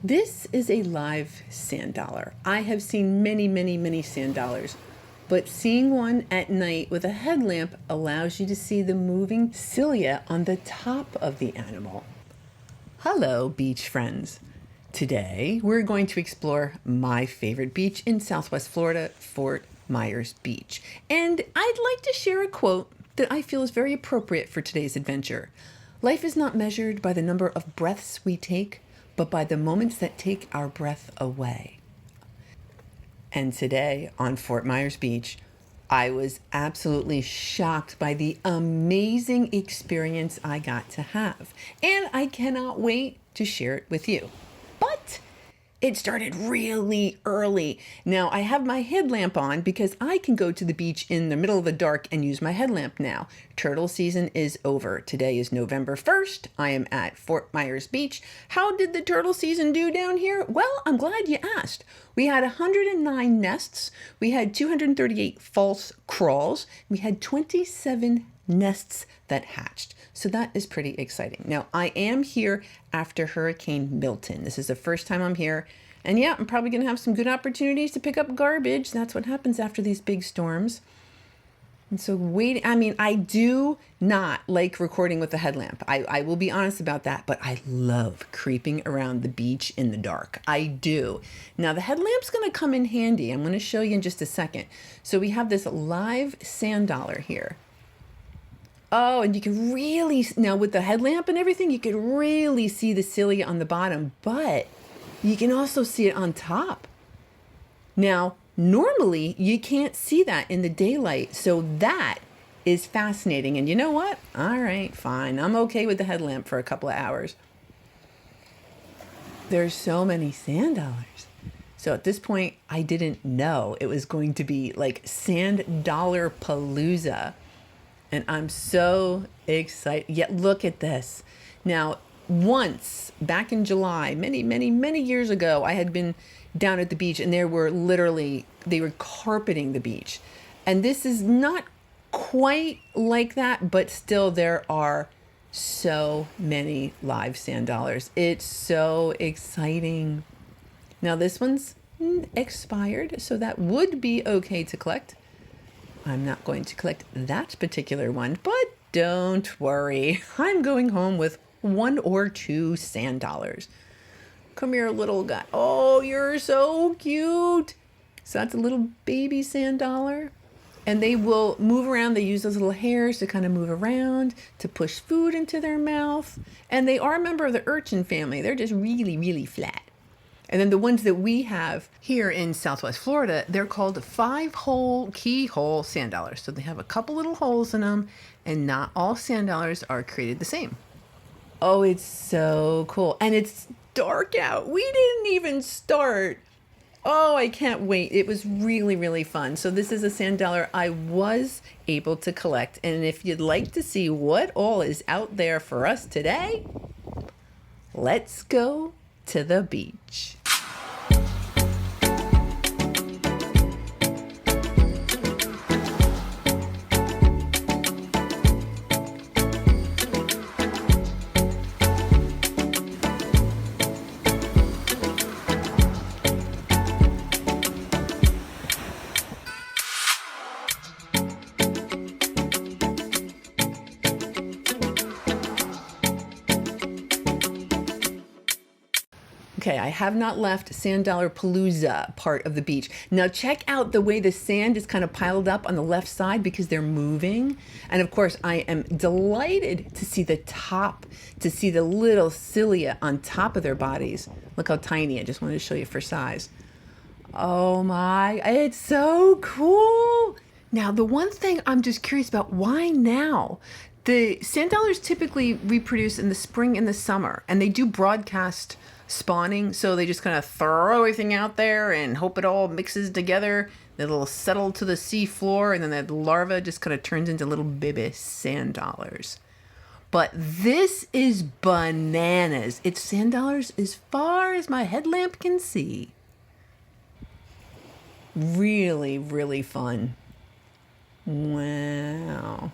This is a live sand dollar. I have seen many, many, many sand dollars, but seeing one at night with a headlamp allows you to see the moving cilia on the top of the animal. Hello, beach friends. Today, we're going to explore my favorite beach in Southwest Florida, Fort Myers Beach. And I'd like to share a quote that I feel is very appropriate for today's adventure. Life is not measured by the number of breaths we take, but by the moments that take our breath away. And today on Fort Myers Beach, I was absolutely shocked by the amazing experience I got to have. And I cannot wait to share it with you. But it started really early. Now I have my headlamp on because I can go to the beach in the middle of the dark and use my headlamp now. Turtle season is over. Today is November 1st. I am at Fort Myers Beach. How did the turtle season do down here? Well, I'm glad you asked. We had 109 nests. We had 238 false crawls. We had 27 nests that hatched. So that is pretty exciting. Now, I am here after Hurricane Milton. This is the first time I'm here. And yeah, I'm probably going to have some good opportunities to pick up garbage. That's what happens after these big storms. And so I do not like recording with the headlamp. I will be honest about that, but I love creeping around the beach in the dark. I do. Now the headlamp's going to come in handy. I'm going to show you in just a second. So we have this live sand dollar here. Oh, and you can really, now with the headlamp and everything, you can really see the cilia on the bottom, but you can also see it on top. Now, normally you can't see that in the daylight, so that is fascinating. And you know what? All right, fine. I'm okay with the headlamp for a couple of hours. There's so many sand dollars. So at this point, I didn't know it was going to be like sand dollar-palooza. And I'm so excited. Yet look at this. Now, once back in July, many, many, many years ago, I had been down at the beach and they were carpeting the beach. And this is not quite like that, but still there are so many live sand dollars. It's so exciting. Now this one's expired, so that would be okay to collect. I'm not going to collect that particular one, but don't worry. I'm going home with 1 or 2 sand dollars. Come here, little guy. Oh, you're so cute. So that's a little baby sand dollar. And they will move around. They use those little hairs to kind of move around, to push food into their mouth. And they are a member of the urchin family. They're just really, really flat. And then the ones that we have here in Southwest Florida, they're called 5-hole keyhole sand dollars. So they have a couple little holes in them, and not all sand dollars are created the same. Oh, it's so cool. And it's dark out. We didn't even start. Oh, I can't wait. It was really, really fun. So this is a sand dollar I was able to collect. And if you'd like to see what all is out there for us today, let's go to the beach. Okay, I have not left Sand Dollar Palooza part of the beach. Now check out the way the sand is kind of piled up on the left side because they're moving. And of course, I am delighted to see the top, to see the little cilia on top of their bodies. Look how tiny. I just wanted to show you for size. Oh my, it's so cool. Now, the one thing I'm just curious about, why now? The sand dollars typically reproduce in the spring and the summer, and they do broadcast spawning, so they just kind of throw everything out there and hope it all mixes together. It'll settle to the sea floor, and then the larva just kind of turns into little baby sand dollars. But this is bananas. It's sand dollars as far as my headlamp can see. Really, really fun. Wow.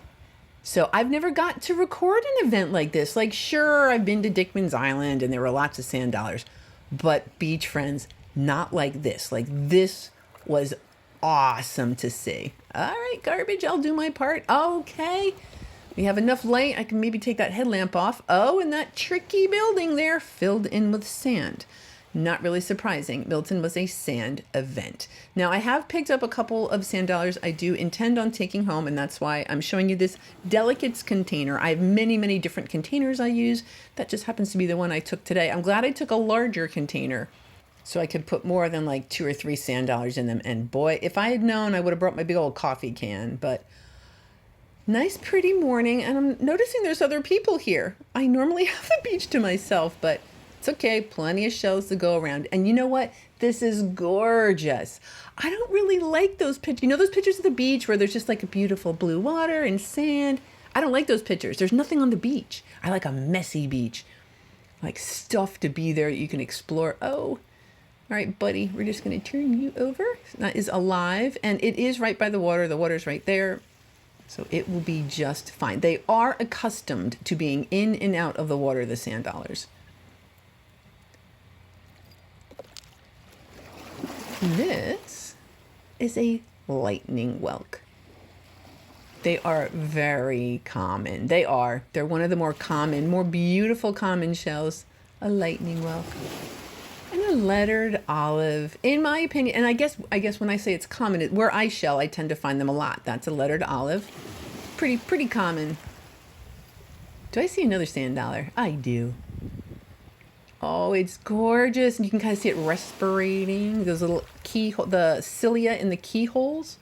So I've never got to record an event like this. Like, sure, I've been to Dickman's Island and there were lots of sand dollars, But beach friends, not like this. Like this was awesome to see. All right, garbage, I'll do my part. Okay. We have enough light. I can maybe take that headlamp off. Oh, and that tricky building there filled in with sand. Not really surprising. Milton was a sand event. Now, I have picked up a couple of sand dollars I do intend on taking home, and that's why I'm showing you this delicates container. I have many, many different containers I use. That just happens to be the one I took today. I'm glad I took a larger container so I could put more than like 2 or 3 sand dollars in them. And boy, if I had known, I would have brought my big old coffee can. But nice, pretty morning, and I'm noticing there's other people here. I normally have the beach to myself, but it's okay. Plenty of shells to go around. And you know what? This is gorgeous. I don't really like those pictures. You know those pictures of the beach where there's just like a beautiful blue water and sand? I don't like those pictures. There's nothing on the beach. I like a messy beach. Like stuff to be there that you can explore. Oh, all right, buddy. We're just going to turn you over. That is alive, and it is right by the water. The water's right there. So it will be just fine. They are accustomed to being in and out of the water, the sand dollars. This is a lightning whelk. They are very common. They're one of the more common, more beautiful common shells. A lightning whelk. And a lettered olive, in my opinion, and I guess when I say it's common, where I shell, I tend to find them a lot. That's a lettered olive. Pretty common. Do I see another sand dollar? I do. Oh, it's gorgeous. And you can kind of see it respirating. Those little the cilia in the keyholes.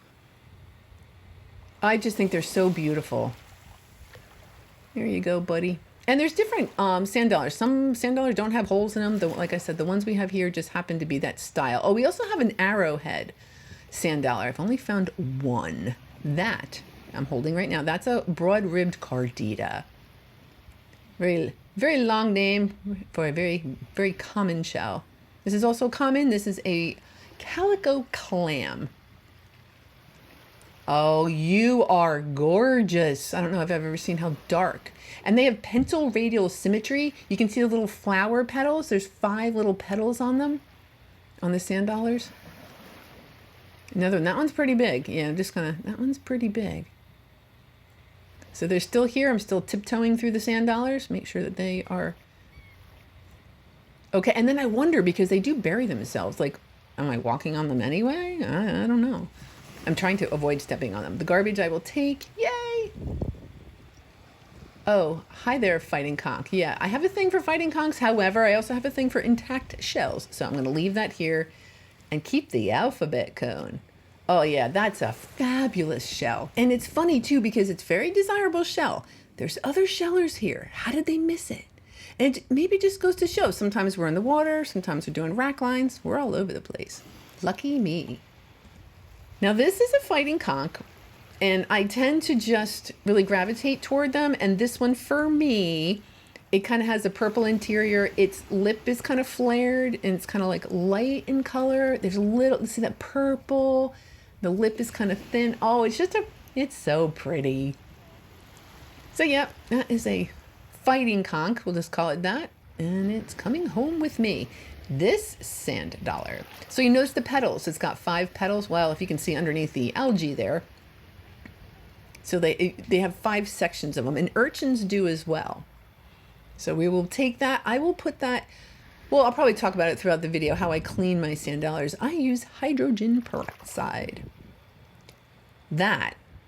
I just think they're so beautiful. There you go, buddy. And there's different sand dollars. Some sand dollars don't have holes in them. Like I said, the ones we have here just happen to be that style. Oh, we also have an arrowhead sand dollar. I've only found one. That I'm holding right now. That's a broad-ribbed cardita. Very, very long name for a very, very common shell. This is also common. This is a calico clam. Oh, you are gorgeous. I don't know if I've ever seen how dark. And they have pental radial symmetry. You can see the little flower petals. There's 5 little petals on them, on the sand dollars. Another one. That one's pretty big. Yeah, that one's pretty big. So they're still here. I'm still tiptoeing through the sand dollars. Make sure that they are okay. And then I wonder, because they do bury themselves. Like, am I walking on them anyway? I don't know. I'm trying to avoid stepping on them. The garbage I will take. Yay! Oh, hi there, fighting conch. Yeah, I have a thing for fighting conchs. However, I also have a thing for intact shells. So I'm going to leave that here and keep the alphabet cone. Oh yeah, that's a fabulous shell. And it's funny too, because it's very desirable shell. There's other shellers here. How did they miss it? And maybe it just goes to show. Sometimes we're in the water. Sometimes we're doing rack lines. We're all over the place. Lucky me. Now this is a fighting conch, and I tend to just really gravitate toward them. And this one, for me, it kind of has a purple interior. Its lip is kind of flared, and it's kind of like light in color. There's a little, see that purple? The lip is kind of thin. Oh, it's so pretty. So yeah, that is a fighting conch. We'll just call it that. And it's coming home with me. This sand dollar. So you notice the petals. It's got 5 petals. Well, if you can see underneath the algae there. So they have 5 sections of them, and urchins do as well. So we will take that. I will put that. Well, I'll probably talk about it throughout the video, how I clean my sand dollars. I use hydrogen peroxide.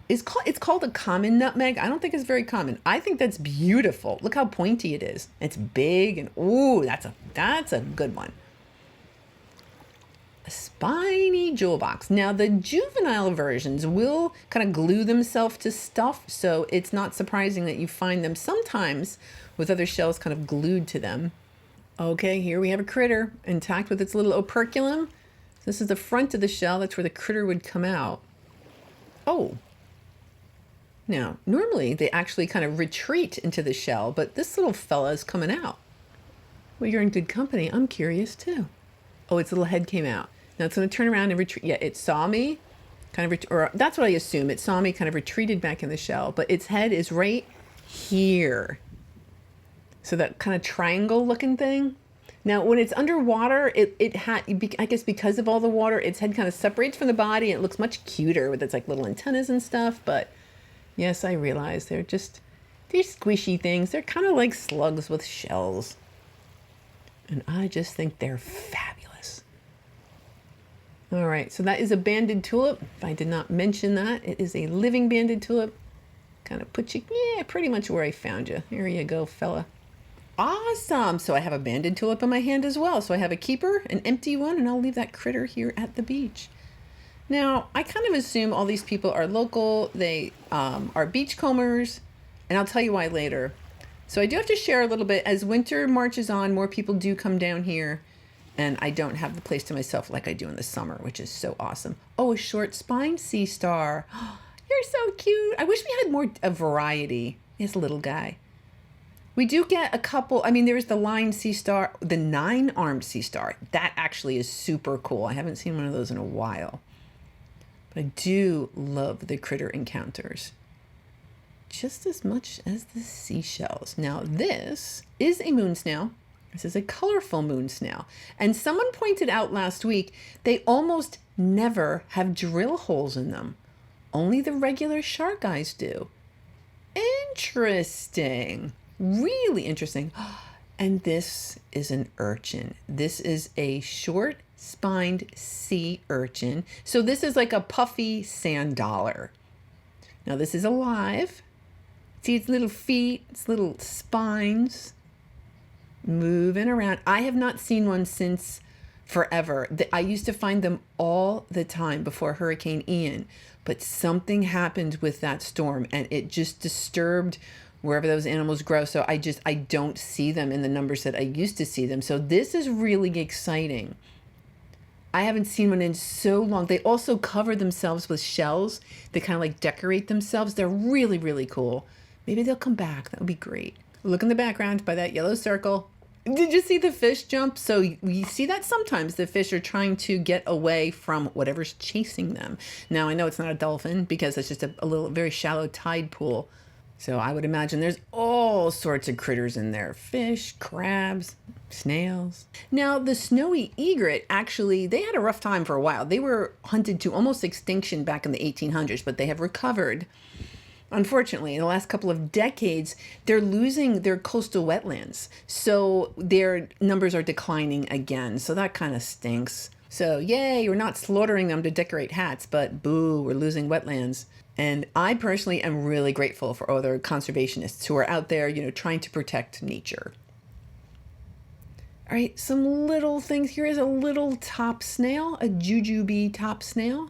It's called a common nutmeg. I don't think it's very common. I think that's beautiful. Look how pointy it is. It's big, and ooh, that's a good one. A spiny jewel box. Now the juvenile versions will kind of glue themselves to stuff, so it's not surprising that you find them sometimes with other shells kind of glued to them. Okay, here we have a critter intact with its little operculum. This is the front of the shell. That's where the critter would come out. Oh. Now, normally they actually kind of retreat into the shell, but this little fella is coming out. Well, you're in good company. I'm curious too. Oh, its little head came out. Now it's going to turn around and retreat. Yeah, it saw me, or that's what I assume. It saw me, kind of retreated back in the shell, but its head is right here. So that kind of triangle looking thing, Now, when it's underwater, it had, I guess because of all the water, its head kind of separates from the body and it looks much cuter with its like little antennas and stuff. But yes, I realize they're squishy things. They're kind of like slugs with shells. And I just think they're fabulous. All right, so that is a banded tulip. If I did not mention that, it is a living banded tulip. Kind of put you, yeah, pretty much where I found you. Here you go, fella. Awesome. So I have a banded tulip in my hand as well. So I have a keeper, an empty one, and I'll leave that critter here at the beach. Now, I kind of assume all these people are local. They are beachcombers, and I'll tell you why later. So I do have to share a little bit. As winter marches on, more people do come down here, and I don't have the place to myself like I do in the summer, which is so awesome. Oh, a short-spined sea star. You're so cute. I wish we had more a variety. He's a little guy. We do get a couple. I mean, there's the line sea star, the 9-armed sea star. That actually is super cool. I haven't seen one of those in a while. But I do love the critter encounters just as much as the seashells. Now, this is a moon snail. This is a colorful moon snail. And someone pointed out last week, they almost never have drill holes in them. Only the regular shark eyes do. Interesting. Really interesting. And this is an urchin. This is a short-spined sea urchin. So this is like a puffy sand dollar. Now this is alive. See its little feet, its little spines moving around. I have not seen one since forever. I used to find them all the time before Hurricane Ian, but something happened with that storm and it just disturbed wherever those animals grow. So I don't see them in the numbers that I used to see them. So this is really exciting. I haven't seen one in so long. They also cover themselves with shells. They kind of like decorate themselves. They're really, really cool. Maybe they'll come back. That would be great. Look in the background by that yellow circle. Did you see the fish jump? So you see that sometimes the fish are trying to get away from whatever's chasing them. Now, I know it's not a dolphin because it's just a little very shallow tide pool. So I would imagine there's all sorts of critters in there. Fish, crabs, snails. Now, the snowy egret, actually, they had a rough time for a while. They were hunted to almost extinction back in the 1800s, but they have recovered. Unfortunately, in the last couple of decades, they're losing their coastal wetlands. So their numbers are declining again. So that kind of stinks. So yay, we're not slaughtering them to decorate hats, but boo, we're losing wetlands. And I personally am really grateful for other conservationists who are out there, trying to protect nature. All right, some little things. Here is a little top snail, a jujube top snail.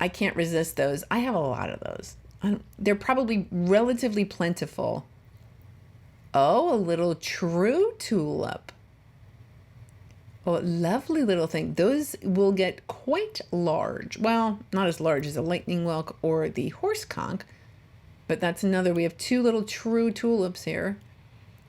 I can't resist those. I have a lot of those. They're probably relatively plentiful. Oh, a little true tulip. Oh, lovely little thing. Those will get quite large. Well, not as large as a lightning whelk or the horse conch, but that's another. We have 2 little true tulips here.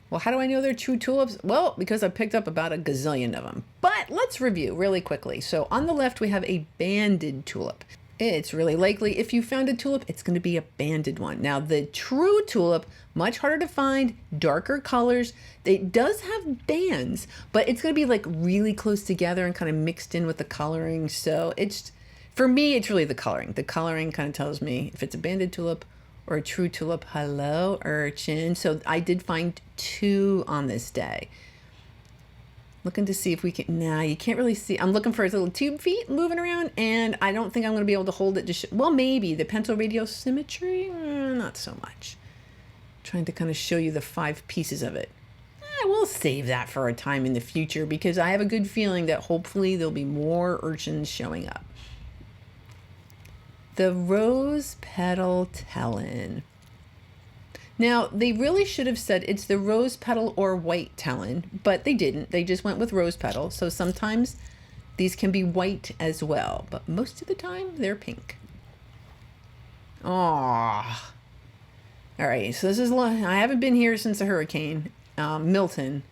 Well, how do I know they're true tulips? Well, because I picked up about a gazillion of them. But let's review really quickly. So on the left, we have a banded tulip. It's really likely if you found a tulip, it's going to be a banded one. Now, the true tulip, much harder to find, darker colors. It does have bands, but it's going to be like really close together and kind of mixed in with the coloring. So for me, it's really the coloring. The coloring kind of tells me if it's a banded tulip or a true tulip. Hello, urchin. So I did find 2 on this day. Looking to see if we can, nah, you can't really see. I'm looking for his little tube feet moving around, and I don't think I'm going to be able to hold it. Well, maybe. The pentile radial symmetry, not so much. Trying to kind of show you the 5 pieces of it. We'll save that for a time in the future because I have a good feeling that hopefully there'll be more urchins showing up. The rose petal tellin. Now, they really should have said it's the rose petal or white tellin, but they didn't. They just went with rose petal. So sometimes these can be white as well, but most of the time they're pink. Aww. All right, so this is, I haven't been here since the hurricane, Milton.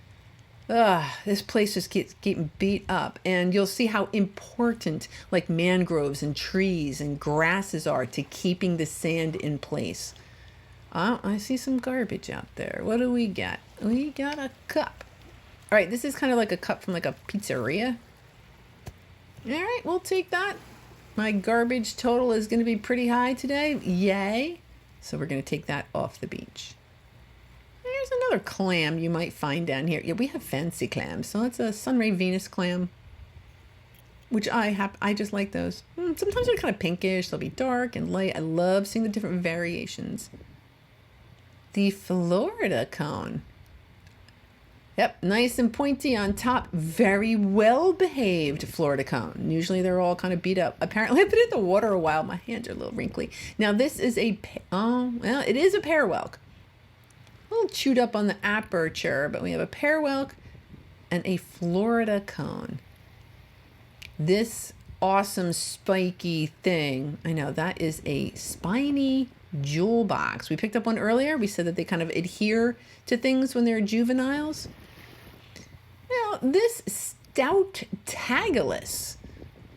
This place just keeps getting beat up, and you'll see how important like mangroves and trees and grasses are to keeping the sand in place. Oh, I see some garbage out there. What do we got? We got a cup. All right, this is kind of like a cup from like a pizzeria. All right, we'll take that. My garbage total is going to be pretty high today. Yay. So we're going to take that off the beach. There's another clam you might find down here. Yeah, we have fancy clams. So it's a Sunray Venus clam, which I just like those. Sometimes they're kind of pinkish. They'll be dark and light. I love seeing the different variations. The Florida cone. Yep, nice and pointy on top. Very well behaved Florida cone. Usually they're all kind of beat up. Apparently I've been in the water a while. My hands are a little wrinkly. Now this is it is a pear whelk. A little chewed up on the aperture, but we have a pear whelk and a Florida cone. This awesome spiky thing, I know that is a spiny jewel box. We picked up one earlier. We said that they kind of adhere to things when they're juveniles. Now, this stout Tagalis.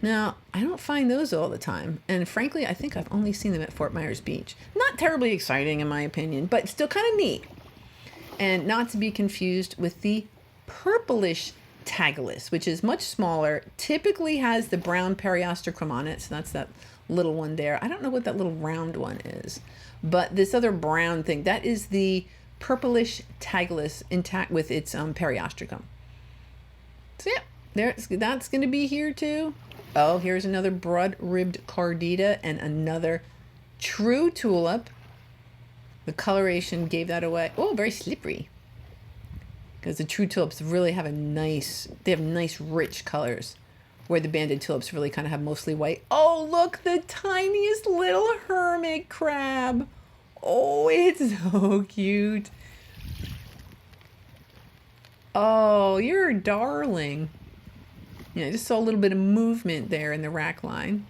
Now, I don't find those all the time. And frankly, I think I've only seen them at Fort Myers Beach. Not terribly exciting in my opinion, but still kind of neat. And not to be confused with the purplish Tagalis, which is much smaller, typically has the brown periostracum on it. So that's that little one there. I don't know what that little round one is, but this other brown thing, that is the purplish Tagalis intact with its periostracum. So yeah, that's going to be here too. Oh, here's another broad-ribbed cardita and another true tulip. The coloration gave that away. Oh, very slippery. Because the true tulips really have they have nice rich colors, where the banded tulips really kind of have mostly white. Oh, look, the tiniest little hermit crab. Oh, it's so cute. Oh, you're a darling. Yeah, I just saw a little bit of movement there in the rack line.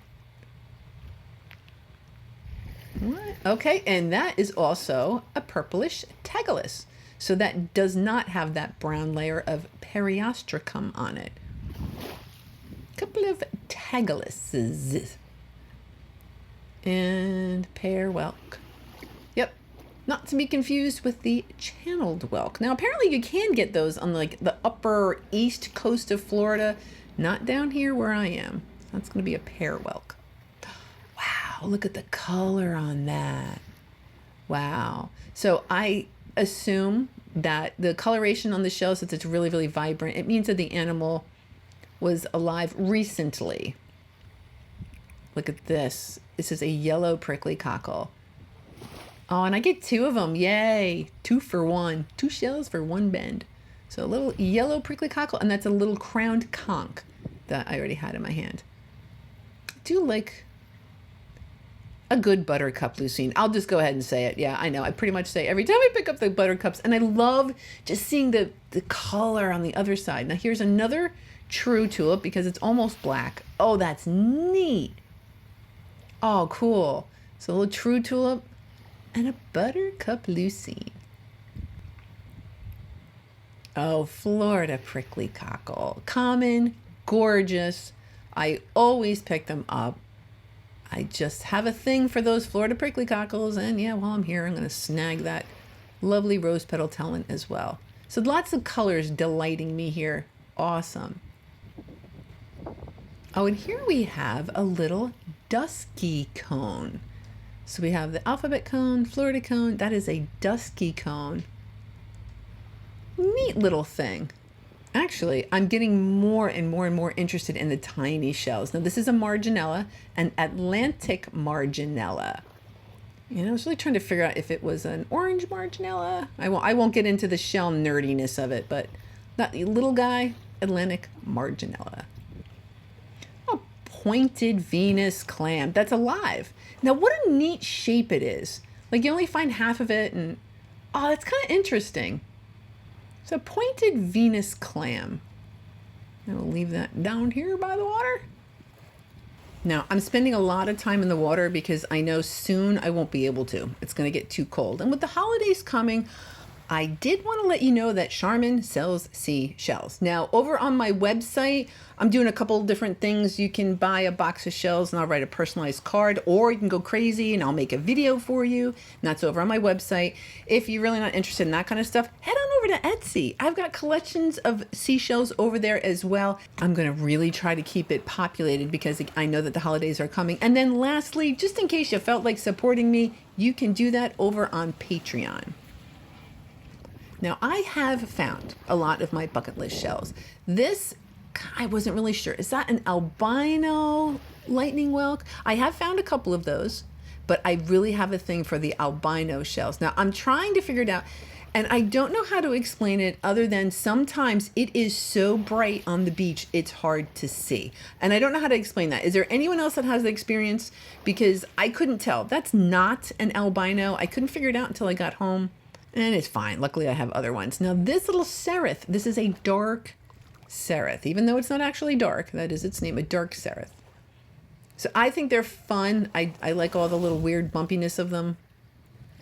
What? Okay, and that is also a purplish Tagalis. So that does not have that brown layer of periostracum on it. Couple of Tagalises. And pear whelk. Yep. Not to be confused with the channeled whelk. Now, apparently you can get those on like the upper east coast of Florida. Not down here where I am. That's going to be a pear whelk. Wow, look at the color on that. Wow. So I assume that the coloration on the shell, since it's really, really vibrant, it means that the animal was alive recently. Look at this. This is a yellow prickly cockle. Oh, and I get two of them. Yay. 2 for 1. 2 shells for 1 bend. So a little yellow prickly cockle, and that's a little crowned conch that I already had in my hand. I do like a good buttercup lucine. I'll just go ahead and say it. Yeah, I know. I pretty much say every time I pick up the buttercups, and I love just seeing the color on the other side. Now here's another true tulip because it's almost black. Oh, that's neat. Oh, cool. So a little true tulip and a buttercup lucine. Oh, Florida prickly cockle. Common, gorgeous. I always pick them up. I just have a thing for those Florida prickly cockles. And yeah, while I'm here, I'm going to snag that lovely rose petal talent as well. So lots of colors delighting me here. Awesome. Oh, and here we have a little dusky cone. So we have the alphabet cone, Florida cone. That is a dusky cone. Neat little thing. Actually, I'm getting more and more and more interested in the tiny shells. Now, this is a marginella, an Atlantic marginella. And I was really trying to figure out if it was an orange marginella. I won't get into the shell nerdiness of it, but that little guy, Atlantic marginella. A pointed Venus clam that's alive. Now, what a neat shape it is. Like, you only find half of it, and oh, that's kind of interesting. It's a pointed Venus clam. I will leave that down here by the water. Now, I'm spending a lot of time in the water because I know soon I won't be able to. It's going to get too cold. And with the holidays coming, I did want to let you know that Charmin sells seashells. Now, over on my website, I'm doing a couple different things. You can buy a box of shells and I'll write a personalized card, or you can go crazy and I'll make a video for you. And that's over on my website. If you're really not interested in that kind of stuff, head on over to Etsy. I've got collections of seashells over there as well. I'm going to really try to keep it populated because I know that the holidays are coming. And then lastly, just in case you felt like supporting me, you can do that over on Patreon. Now, I have found a lot of my bucket list shells. This, I wasn't really sure. Is that an albino lightning whelk? I have found a couple of those, but I really have a thing for the albino shells. Now, I'm trying to figure it out, and I don't know how to explain it other than sometimes it is so bright on the beach, it's hard to see. And I don't know how to explain that. Is there anyone else that has the experience? Because I couldn't tell. That's not an albino. I couldn't figure it out until I got home. And it's fine. Luckily, I have other ones. Now, this little seraph, this is a dark seraph. Even though it's not actually dark, that is its name, a dark seraph. So I think they're fun. I like all the little weird bumpiness of them.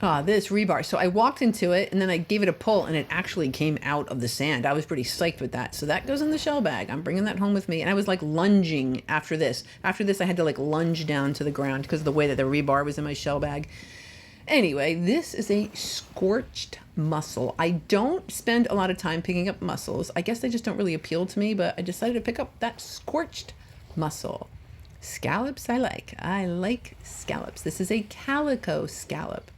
This rebar. So I walked into it, and then I gave it a pull, and it actually came out of the sand. I was pretty psyched with that. So that goes in the shell bag. I'm bringing that home with me. And I was like lunging after this. After this, I had to like lunge down to the ground because of the way that the rebar was in my shell bag. Anyway, this is a scorched mussel. I don't spend a lot of time picking up mussels. I guess they just don't really appeal to me, but I decided to pick up that scorched mussel. Scallops I like. I like scallops. This is a calico scallop.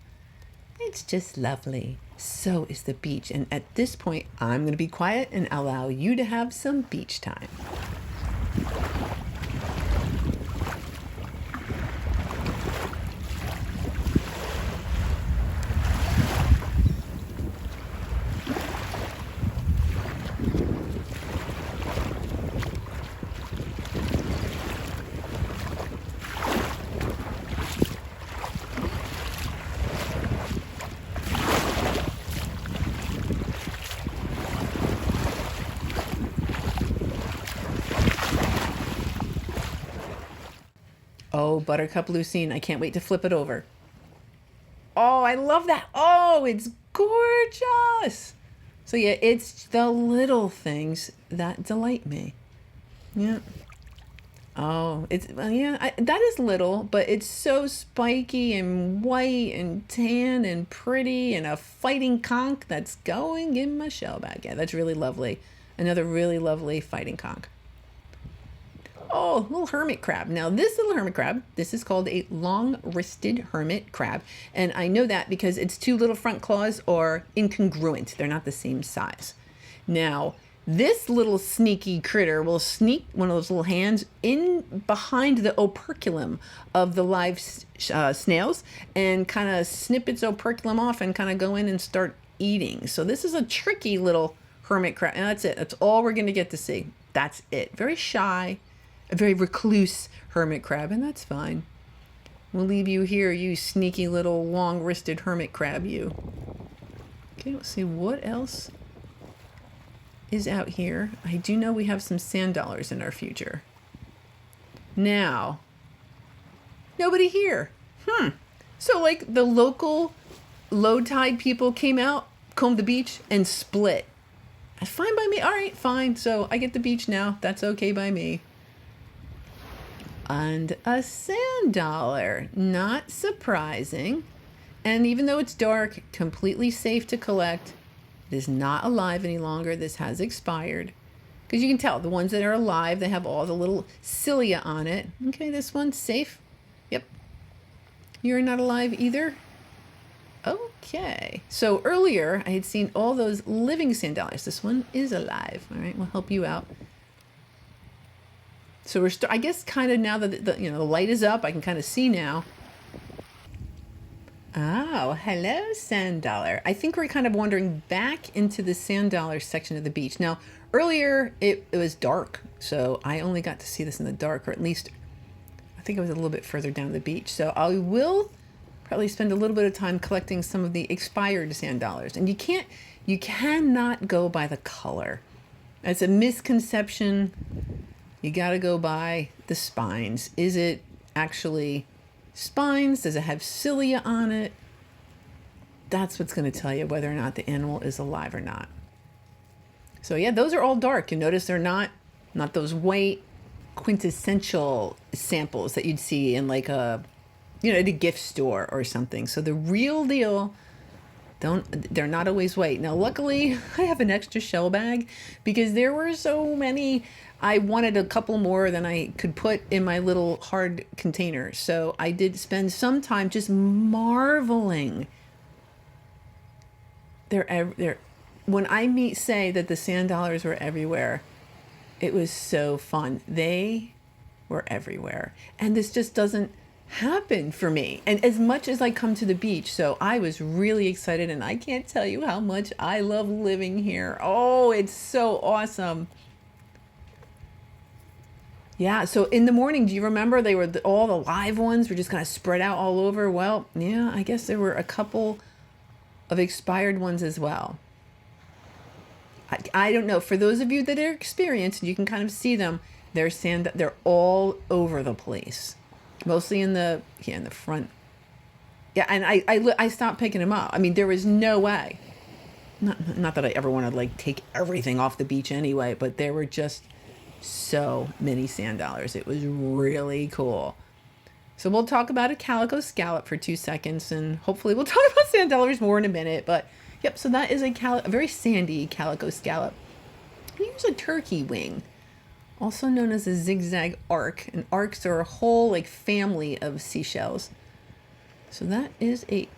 It's just lovely. So is the beach. And at this point, I'm going to be quiet and allow you to have some beach time. Oh, Buttercup Lucine, I can't wait to flip it over. Oh, I love that. Oh, it's gorgeous. So yeah, it's the little things that delight me. Yeah. Oh, that is little, but it's so spiky and white and tan and pretty and a fighting conch that's going in my shell bag. Yeah, that's really lovely. Another really lovely fighting conch. Oh, little hermit crab. Now, this little hermit crab, this is called a long-wristed hermit crab. And I know that because its two little front claws are incongruent. They're not the same size. Now, this little sneaky critter will sneak one of those little hands in behind the operculum of the live snails and kind of snip its operculum off and kind of go in and start eating. So this is a tricky little hermit crab. And that's it. That's all we're going to get to see. That's it. Very shy. A very recluse hermit crab, and that's fine. We'll leave you here, you sneaky little long-wristed hermit crab, you. Okay, let's see what else is out here. I do know we have some sand dollars in our future. Now, nobody here. So like the local low tide people came out, combed the beach, and split. That's fine by me. All right, fine. So I get the beach now. That's okay by me. And a sand dollar, not surprising. And even though it's dark, completely safe to collect. It is not alive any longer. This has expired. Because you can tell the ones that are alive, they have all the little cilia on it. Okay, this one's safe. Yep. You're not alive either? Okay. So earlier, I had seen all those living sand dollars. This one is alive. All right, we'll help you out. So we're, I guess, kind of now that the light is up, I can kind of see now. Oh, hello, sand dollar. I think we're kind of wandering back into the sand dollar section of the beach. Now, earlier it was dark, so I only got to see this in the dark, or at least I think it was a little bit further down the beach. So I will probably spend a little bit of time collecting some of the expired sand dollars. And you cannot go by the color. It's a misconception. You got to go by the spines. Is it actually spines? Does it have cilia on it? That's what's going to tell you whether or not the animal is alive or not. So yeah, those are all dark. You notice they're not those white quintessential samples that you'd see in like a, at a gift store or something. So the real deal, they're not always white. Now, luckily, I have an extra shell bag because there were so many. I wanted a couple more than I could put in my little hard container. So I did spend some time just marveling. When I say that the sand dollars were everywhere, it was so fun. They were everywhere. And this just doesn't happen for me. And as much as I come to the beach, so I was really excited, and I can't tell you how much I love living here. Oh, it's so awesome. Yeah, so in the morning, do you remember all the live ones were just kind of spread out all over? Well, yeah, I guess there were a couple of expired ones as well. I don't know. For those of you that are experienced, you can kind of see them. They're all over the place. Mostly in the front. Yeah, and I stopped picking them up. I mean, there was no way. Not that I ever want to like take everything off the beach anyway, but there were just so many sand dollars. It was really cool. So we'll talk about a calico scallop for 2 seconds, and hopefully we'll talk about sand dollars more in a minute. But yep, so that is a very sandy calico scallop. Here's a turkey wing, also known as a zigzag arc. And arcs are a whole like family of seashells. So that is it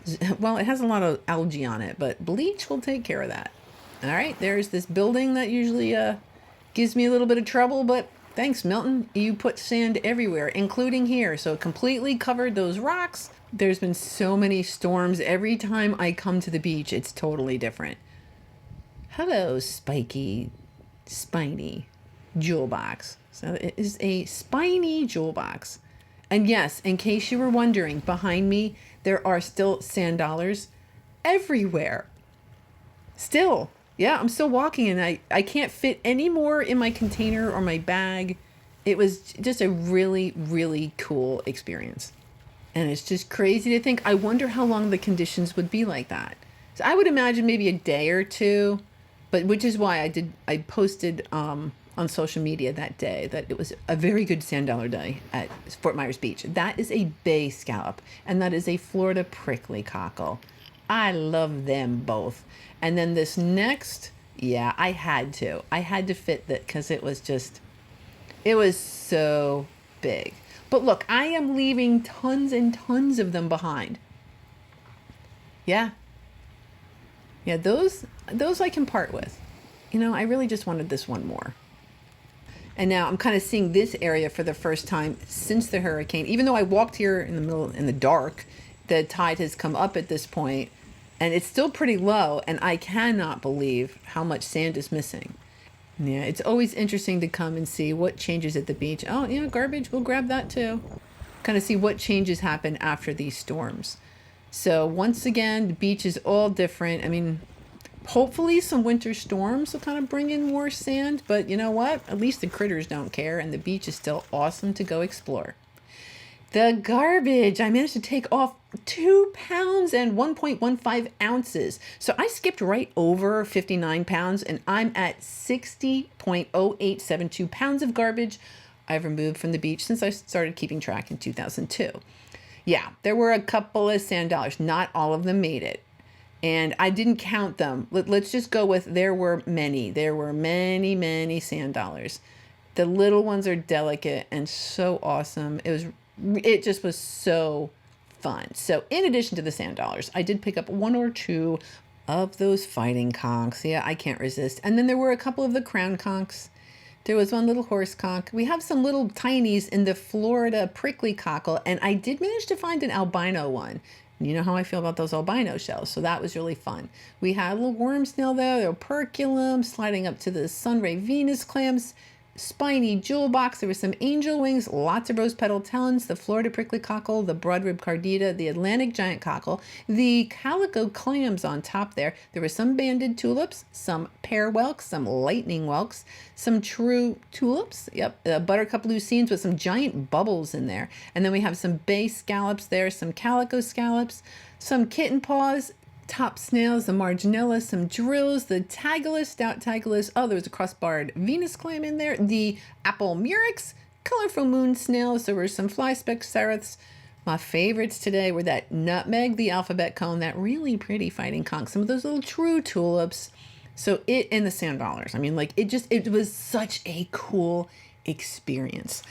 has a lot of algae on it, but bleach will take care of that. All right, there's this building that usually gives me a little bit of trouble, but thanks, Milton. You put sand everywhere, including here. So it completely covered those rocks. There's been so many storms. Every time I come to the beach, it's totally different. Hello, spiny jewel box. So it is a spiny jewel box. And yes, in case you were wondering, behind me, there are still sand dollars everywhere. Still. Yeah, I'm still walking, and I can't fit any more in my container or my bag. It was just a really, really cool experience. And it's just crazy to think, I wonder how long the conditions would be like that. So I would imagine maybe a day or two, but which is why I posted on social media that day that it was a very good sand dollar day at Fort Myers Beach. That is a bay scallop, and that is a Florida prickly cockle. I love them both. And then this next, yeah, I had to fit that because it was so big. But look, I am leaving tons and tons of them behind. Yeah. Yeah, those I can part with. I really just wanted this one more. And now I'm kind of seeing this area for the first time since the hurricane. Even though I walked here in the dark, the tide has come up at this point, and it's still pretty low, and I cannot believe how much sand is missing. Yeah, it's always interesting to come and see what changes at the beach. Oh, yeah, garbage, we'll grab that too. Kind of see what changes happen after these storms. So once again, the beach is all different. I mean, hopefully some winter storms will kind of bring in more sand, but you know what? At least the critters don't care, and the beach is still awesome to go explore. The garbage, I managed to take off 2 pounds and 1.15 ounces. So I skipped right over 59 pounds, and I'm at 60.0872 pounds of garbage I've removed from the beach since I started keeping track in 2002. Yeah, there were a couple of sand dollars. Not all of them made it. And I didn't count them. Let's just go with there were many. There were many, many sand dollars. The little ones are delicate and so awesome. It just was so fun. So in addition to the sand dollars, I did pick up 1 or 2 of those fighting conchs. Yeah, I can't resist. And then there were a couple of the crown conchs. There was one little horse conch. We have some little tinies in the Florida prickly cockle, and I did manage to find an albino one. You know how I feel about those albino shells, so that was really fun. We had a little worm snail there, there were perculum, sliding up to the sunray Venus clams, spiny jewel box. There were some angel wings, lots of rose petal talons, the Florida prickly cockle, the broad-ribbed cardita, the Atlantic giant cockle, the calico clams on top there. There were some banded tulips, some pear whelks, some lightning whelks, some true tulips, buttercup lucines with some giant bubbles in there. And then we have some bay scallops there, some calico scallops, some kitten paws, top snails, the marginella, some drills, the Tagalis, stout Tagalis. Oh, there was a cross-barred Venus clam in there. The apple murex, colorful moon snails. There were some fly-speck sereths. My favorites today were that nutmeg, the alphabet cone, that really pretty fighting conch, some of those little true tulips. So it and the sand dollars. I mean, like, it was such a cool experience.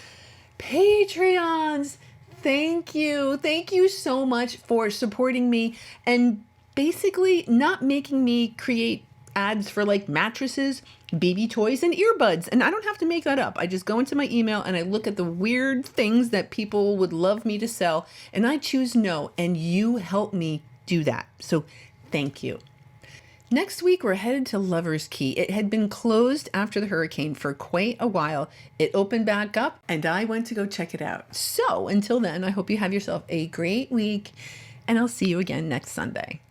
Patreons, thank you. Thank you so much for supporting me and basically not making me create ads for like mattresses, baby toys, and earbuds. And I don't have to make that up. I just go into my email and I look at the weird things that people would love me to sell, and I choose no, and you help me do that. So thank you. Next week, we're headed to Lover's Key. It had been closed after the hurricane for quite a while. It opened back up, and I went to go check it out. So until then, I hope you have yourself a great week, and I'll see you again next Sunday.